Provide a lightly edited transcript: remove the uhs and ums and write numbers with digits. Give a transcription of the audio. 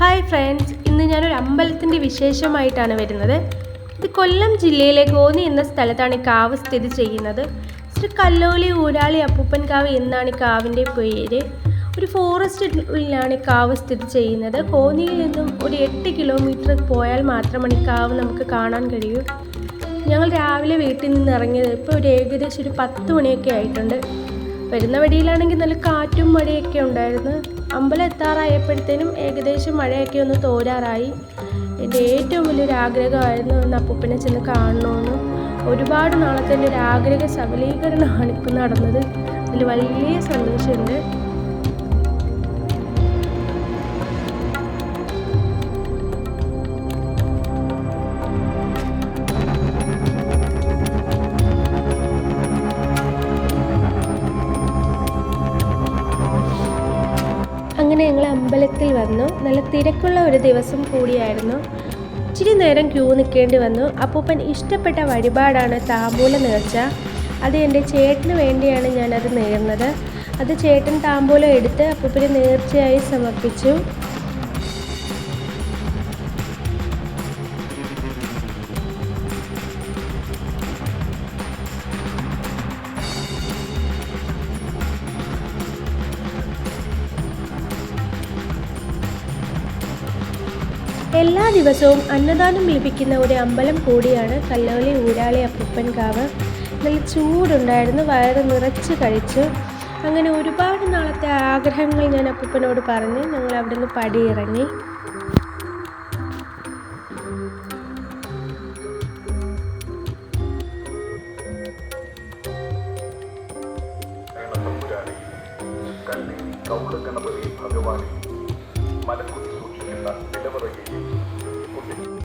Hi friends, ഇന്ന് ഞാനൊരു അമ്പലത്തിൻ്റെ വിശേഷമായിട്ടാണ് വരുന്നത്. ഇത് കൊല്ലം ജില്ലയിലെ കോന്നി എന്ന സ്ഥലത്താണ് ഈ കാവ് സ്ഥിതി ചെയ്യുന്നത്. ശ്രീ കല്ലോലി ഊരാളി അപ്പൂപ്പൻ കാവ് എന്നാണ് ഈ കാവിൻ്റെ പേര്. ഒരു ഫോറസ്റ്റിലാണ് ഈ കാവ് സ്ഥിതി ചെയ്യുന്നത്. കോന്നിയിൽ നിന്നും ഒരു 8 കിലോമീറ്റർ പോയാൽ മാത്രമാണ് ഈ കാവ് നമുക്ക് കാണാൻ കഴിയൂ. ഞങ്ങൾ രാവിലെ വീട്ടിൽ നിന്ന് ഇറങ്ങിയത് ഇപ്പോൾ ഏകദേശം ഒരു 10 മണിയൊക്കെ ആയിട്ടുണ്ട്. വരുന്ന വഴിയിലാണെങ്കിൽ നല്ല കാറ്റും മഴയൊക്കെ ഉണ്ടായിരുന്നു. അമ്പലം എത്താറായപ്പോഴത്തേനും ഏകദേശം മഴയൊക്കെ ഒന്ന് തോരാറായി. എൻ്റെ ഏറ്റവും വലിയൊരു ആഗ്രഹമായിരുന്നു ഒന്ന് അപ്പൂപ്പനെ ചെന്ന് കാണണമെന്ന്. ഒരുപാട് നാളത്തെ എൻ്റെ ഒരു ആഗ്രഹ സബലീകരണമാണ് ഇപ്പം നടന്നത്. അതിൽ വലിയ സന്തോഷമുണ്ട്. അങ്ങനെ ഞങ്ങൾ അമ്പലത്തിൽ വന്നു. നല്ല തിരക്കുള്ള ഒരു ദിവസം കൂടിയായിരുന്നു. ഇച്ചിരി നേരം ക്യൂ നിൽക്കേണ്ടി വന്നു. അപ്പൂപ്പൻ ഇഷ്ടപ്പെട്ട വഴിപാടാണ് താമ്പൂല നേർച്ച. അത് എൻ്റെ ചേട്ടന് വേണ്ടിയാണ് ഞാനത് നേർന്നത്. അത് ചേട്ടൻ താമ്പൂലം എടുത്ത് അപ്പൂപ്പന് നേർച്ചയായി സമർപ്പിച്ചു. എല്ലാ ദിവസവും അന്നദാനം ലഭിക്കുന്ന ഒരു അമ്പലം കൂടിയാണ് കല്ലോലി ഊരാളി അപ്പൂപ്പൻ കാവ്. നല്ല ചൂടുണ്ടായിരുന്നു, വയറ് നിറച്ച് കഴിച്ചു. അങ്ങനെ ഒരുപാട് നാളത്തെ ആഗ്രഹങ്ങൾ ഞാൻ അപ്പൂപ്പനോട് പറഞ്ഞ് ഞങ്ങൾ അവിടെ നിന്ന് പടിയിറങ്ങി. ഭഗവാൻ